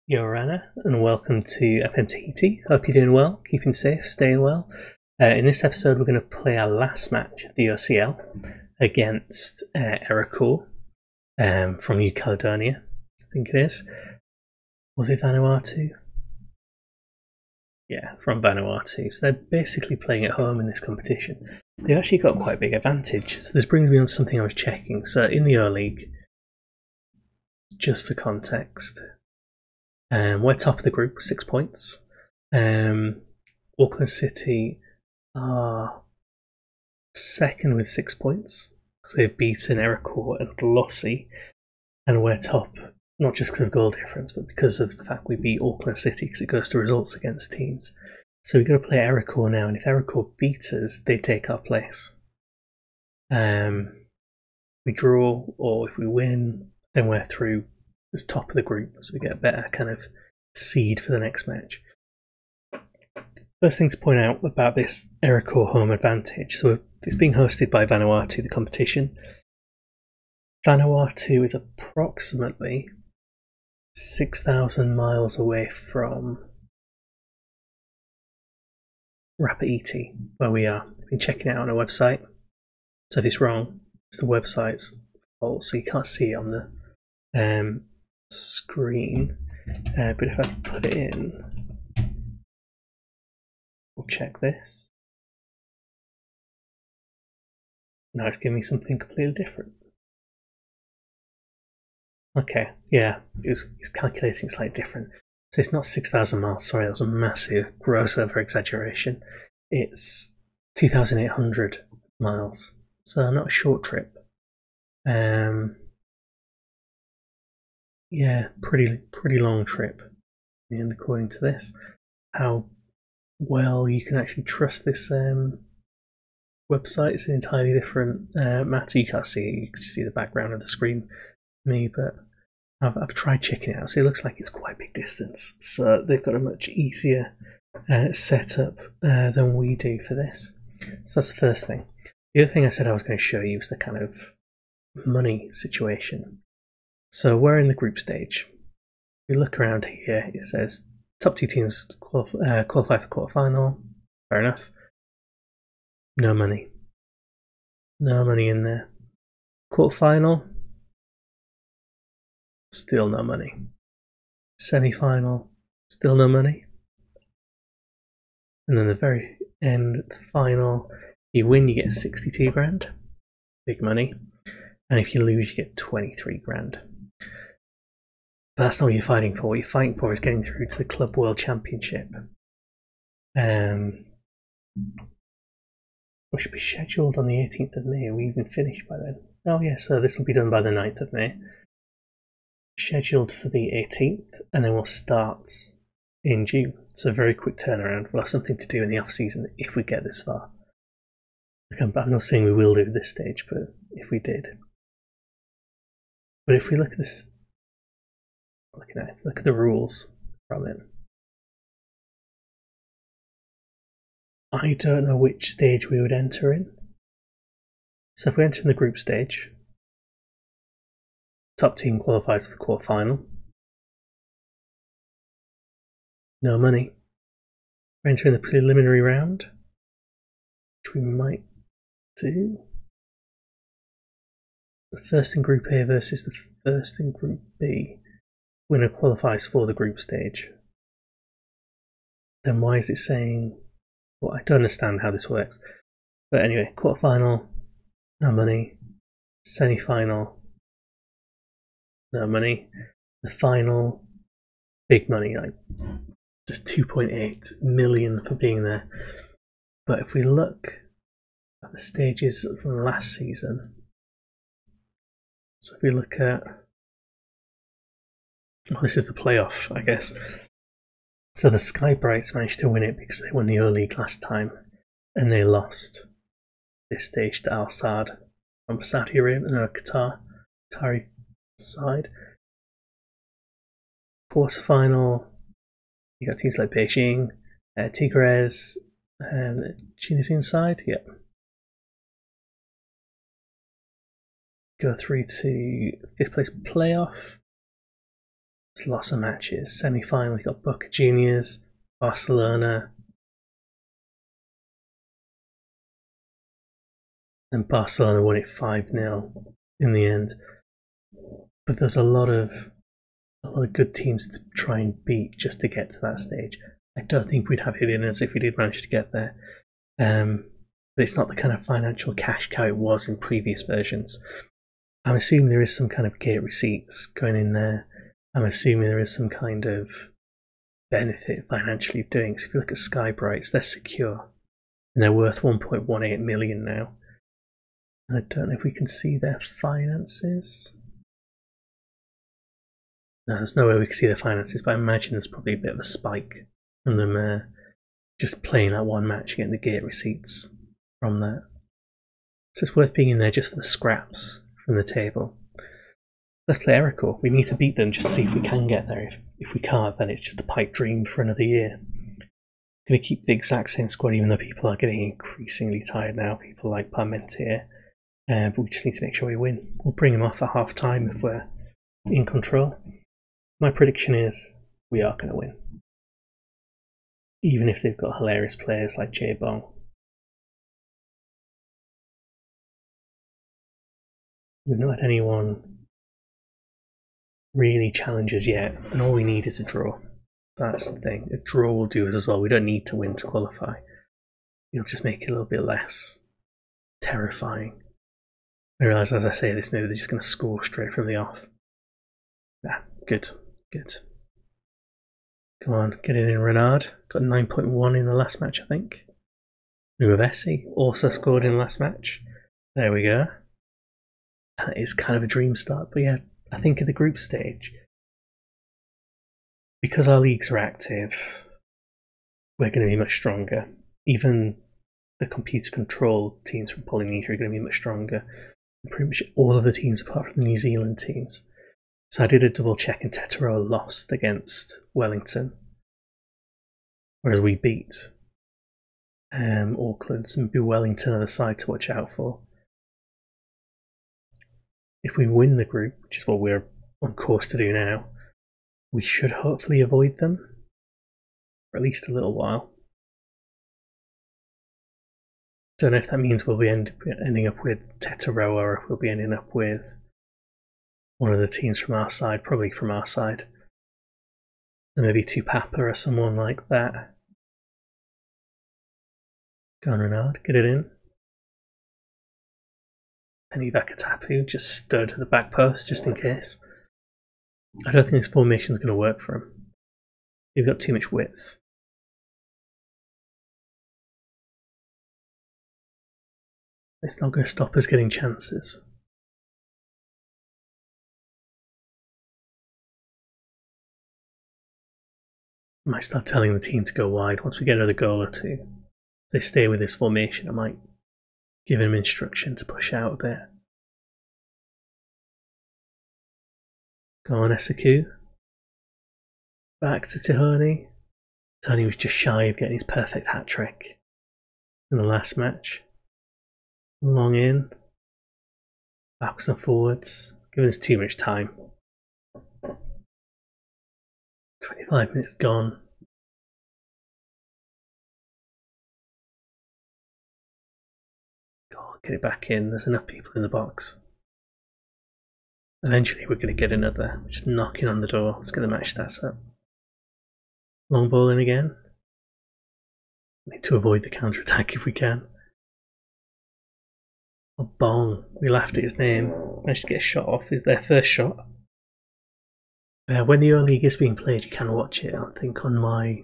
Yorana, and welcome to FM20. Hope you're doing well, keeping safe, staying well. In this episode, we're going to play our last match of the OCL against Hitiraa from New Caledonia, I think it is. Was it Vanuatu? Yeah, from Vanuatu. So they're basically playing at home in this competition. They've actually got quite a big advantage. So this brings me on to something I was checking. So in the O League, just for context, we're top of the group, 6 points. Auckland City are second with 6 points because they've beaten Hitiraa and Lossie, and we're top not just because of goal difference, but because of the fact we beat Auckland City because it goes to results against teams. So we've got to play Hitiraa now, and if Hitiraa beats us, they take our place. We draw, or if we win, then we're through as top of the group, so we get a better kind of seed for the next match. First thing to point out about this Hitiraa home advantage, so it's being hosted by Vanuatu, the competition. Vanuatu is approximately 6,000 miles away from Rapaiti, where we are. I've been checking it out on our website, so if it's wrong, it's the website's fault, so you can't see it on the screen, but if I put it in, we'll check this. Now it's giving me something completely different. Okay, yeah, it's calculating slightly different. So it's not 6,000 miles, sorry, that was a massive, gross over exaggeration. It's 2,800 miles, so not a short trip. Yeah, pretty long trip. And according to this, how well you can actually trust this website is an entirely different matter. You can't see it, you can see the background of the screen, me, but I've tried checking it out, so it looks like it's quite a big distance. So they've got a much easier setup than we do for this. So that's the first thing. The other thing I said I was going to show you is the kind of money situation. So we're in the group stage. If you look around here, it says top two teams qualify for the quarterfinal. Fair enough. No money. No money in there. Quarterfinal. Still no money. Semi-final. Still no money. And then the very end, the final. If you win, you get 62 grand. Big money. And if you lose, you get 23 grand. But that's not what you're fighting for. What you're fighting for is getting through to the Club World Championship. Which should be scheduled on the 18th of May. Are we even finished by then? Oh yeah, so this will be done by the 9th of May. Scheduled for the 18th, and then we'll start in June. It's a very quick turnaround. We'll have something to do in the off season if we get this far. I'm not saying we will do at this stage, but if we did. But if we look at this, look at the rules from it. I don't know which stage we would enter in. So if we enter in the group stage, top team qualifies for the quarterfinal. No money. We're entering the preliminary round, which we might do. The first in Group A versus the first in Group B. Winner qualifies for the group stage. Then why is it saying... Well, I don't understand how this works. But anyway, quarterfinal, no money. Semi-final, no money. The final, big money, like just 2.8 million for being there. But if we look at the stages from last season, so if we look at, well, this is the playoff, I guess. So the Sky Brights managed to win it because they won the O League last time, and they lost this stage to Al Saad from Saudi Arabia, no, Qatari side. Quarterfinal, you got teams like Beijing, Tigres, and the Tunisian side. Yep. Go through to 5th place playoff. There's lots of matches. Semi-final, we've got Boca Juniors, Barcelona, and Barcelona won it 5-0 in the end. But there's a lot of good teams to try and beat just to get to that stage. I don't think we'd have Hitiraa if we did manage to get there. But it's not the kind of financial cash cow it was in previous versions. I'm assuming there is some kind of gate receipts going in there. I'm assuming there is some kind of benefit financially of doing. So if you look at Sky Brights, they're secure. And they're worth 1.18 million now. I don't know if we can see their finances. No, there's no way we can see their finances, but I imagine there's probably a bit of a spike from them just playing that one match, getting the gate receipts from that. So it's worth being in there just for the scraps from the table. Let's play Erico. We need to beat them just to see if we can get there. If we can't, then it's just a pipe dream for another year. I'm going to keep the exact same squad even though people are getting increasingly tired now. People like Parmentier. But we just need to make sure we win. We'll bring them off at half time if we're in control. My prediction is we are going to win. Even if they've got hilarious players like J Bong. We've not had anyone really challenge us yet, and all we need is a draw. That's the thing. A draw will do us as well. We don't need to win to qualify. It'll just make it a little bit less terrifying. I realise as I say this, maybe they're just going to score straight from the off. Yeah, good. Come on, get it in, Renard. Got 9.1 in the last match, I think. Nuavesi also scored in the last match. There we go. That is kind of a dream start, but yeah, I think at the group stage, because our leagues are active, we're going to be much stronger. Even the computer-controlled teams from Polynesia are going to be much stronger. Pretty much all of the teams apart from the New Zealand teams. So I did a double check and Hitiraa lost against Wellington, whereas we beat Auckland, so maybe Wellington are the side to watch out for. If we win the group, which is what we're on course to do now, we should hopefully avoid them for at least a little while. Don't know if that means we'll be ending up with Hitiraa or if we'll be ending up with one of the teams from our side, probably from our side. And maybe Tupapa or someone like that. Go on, Renard, get it in. Penny Vakatapu just stood at the back post just in case. I don't think this formation is going to work for him. You've got too much width. It's not going to stop us getting chances. I might start telling the team to go wide once we get another goal or two. If they stay with this formation, I might give him instruction to push out a bit. Go on, Esaku. Back to Tihoni. Tony was just shy of getting his perfect hat-trick in the last match. Long in. Backwards and forwards. Giving us too much time. 25 minutes gone. God, get it back in. There's enough people in the box. Eventually we're going to get another. We're just knocking on the door. Let's get the match stats up. Long ball in again. Need to avoid the counter-attack if we can. Oh, Bong. We laughed at his name. Managed to get a shot off. Is their first shot. When the O-League is being played, you can watch it. I think on my...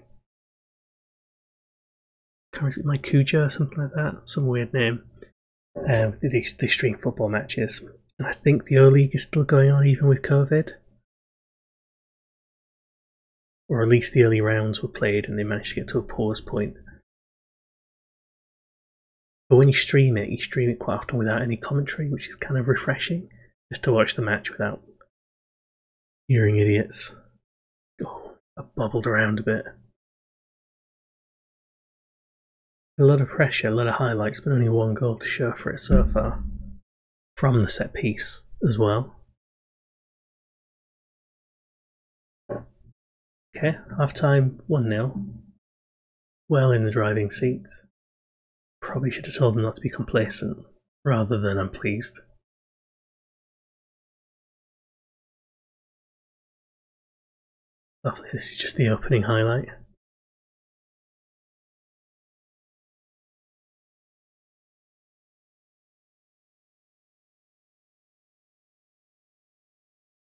Is it my Cujo or something like that? Some weird name. They stream football matches. And I think the O-League is still going on even with COVID. Or at least the early rounds were played and they managed to get to a pause point. But when you stream it quite often without any commentary, which is kind of refreshing. Just to watch the match without hearing idiots. Oh, I bobbled around a bit. A lot of pressure, a lot of highlights, but only one goal to show for it so far. From the set piece as well. Okay, half time 1-0. Well in the driving seat. Probably should have told them not to be complacent, rather than I'm pleased. Lovely, this is just the opening highlight.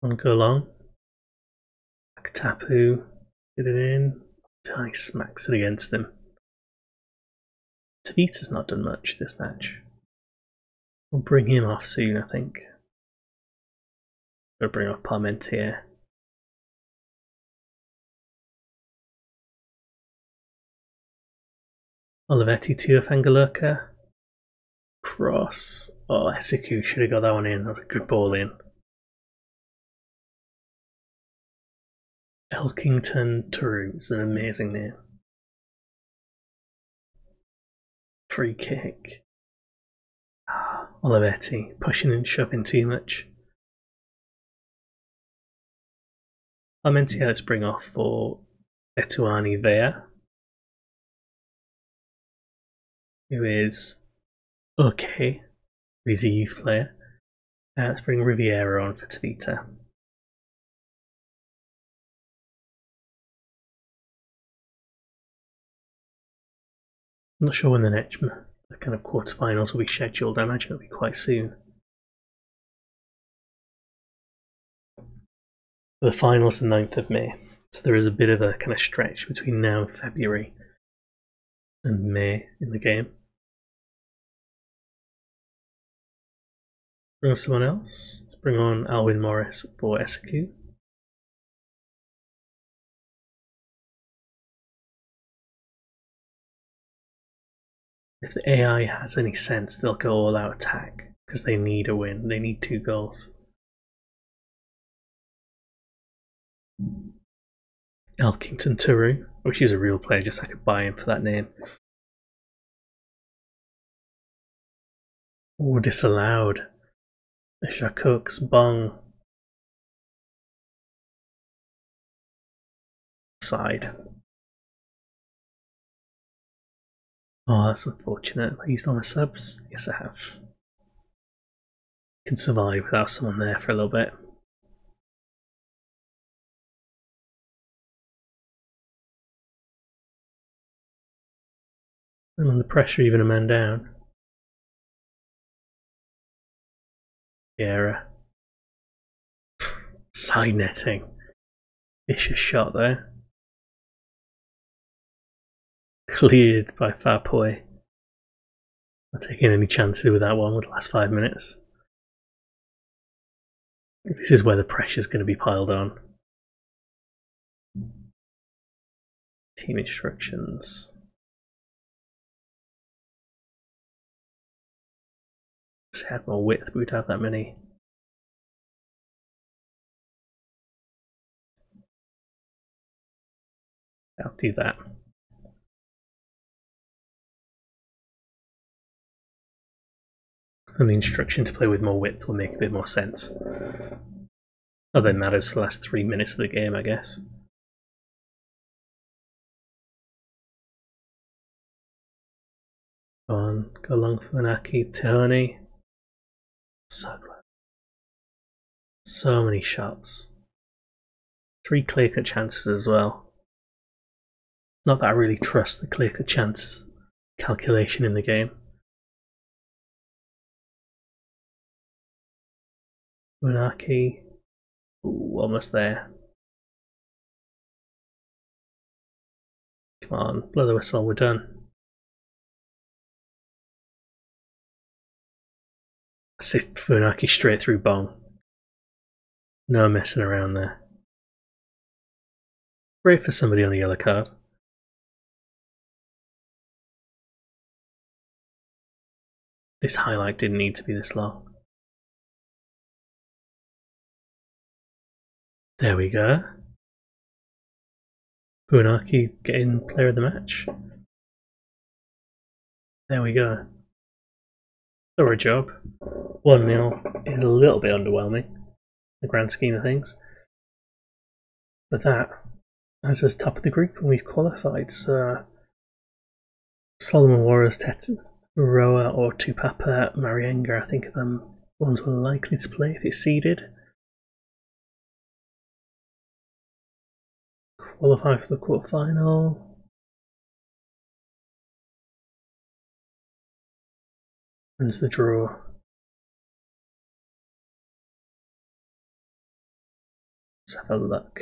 One go long. Tapu, get it in. Ty smacks it against him. Tahiti's not done much this match. We'll bring him off soon, I think. Gotta bring off Parmentier. Olivetti to Fangaloka. Cross. Oh, Esiku should have got that one in. That was a good ball in. Elkington Turu is an amazing name. Free kick. Olivetti pushing and shoving too much. Parmentier, let's bring off for Etuani there. Who is okay. He's a youth player. Let's bring Riviera on for Tavita. I'm not sure when the next kind of quarterfinals will be scheduled. I imagine it'll be quite soon. The finals the 9th of May, so there is a bit of a kind of stretch between now and February and May in the game. Bring on someone else. Let's bring on Alwyn Morris for Esiku. If the AI has any sense, they'll go all out attack because they need a win. They need 2 goals. Elkington Turu. I wish he was a real player, just so I could buy him for that name. Oh, disallowed. Jacques Bong. Side. Oh, that's unfortunate. Have I used all my subs? Yes, I have. Can survive without someone there for a little bit. I'm under pressure, even a man down. Vieira. Side netting. Vicious shot there. Cleared by Fapoy. Not taking any chances with that one with the last 5 minutes. This is where the pressure's going to be piled on. Team instructions. If we had more width, we would have that many. I'll do that. And the instruction to play with more width will make a bit more sense. Other than that, it's the last 3 minutes of the game, I guess. Go on, go long for Manaki, Tehoni. So close. So many shots. 3 clear-cut chances as well. Not that I really trust the clear-cut chance calculation in the game. Manaki. Ooh, almost there. Come on, blow the whistle, we're done. Sit Funaki straight through Bong. No messing around there. Great for somebody on a yellow card. This highlight didn't need to be this long. There we go. Funaki getting player of the match. There we go. Thorough job. 1-0 is a little bit underwhelming, in the grand scheme of things. But that, as us top of the group, and we've qualified. So Solomon Warriors, Hitiraa or Tupapa, Marianga, I think them ones we're likely to play if it's seeded. Qualify for the quarterfinal. When's the draw? Let's have a look.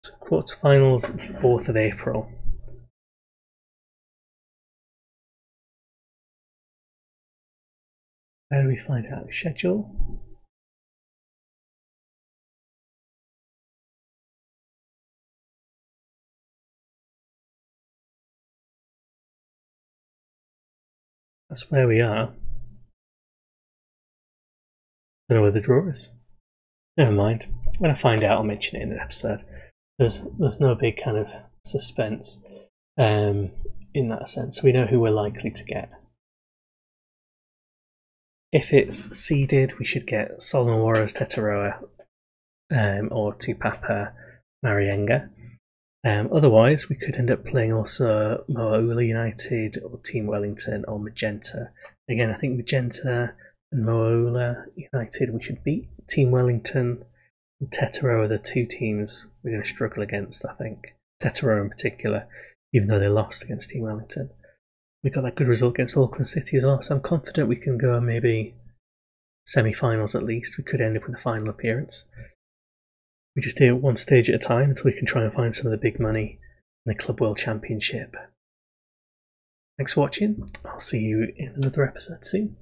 So quarterfinals, 4th of April. Where do we find out the schedule? That's where we are. Don't know where the draw is. Never mind. When I find out, I'll mention it in an episode. There's no big kind of suspense in that sense. We know who we're likely to get. If it's seeded, we should get Solomon Warriors, Hitiraa, or Tupapa, Marianga. Otherwise, we could end up playing also Mo'ola United or Team Wellington or Magenta. Again, I think Magenta and Mo'ola United we should beat. Team Wellington and Hitiraa are the two teams we're going to struggle against, I think. Hitiraa in particular, even though they lost against Team Wellington. We got that good result against Auckland City as well, so I'm confident we can go maybe semi-finals at least. We could end up with a final appearance. We just do it one stage at a time until we can try and find some of the big money in the Club World Championship. Thanks for watching. I'll see you in another episode soon.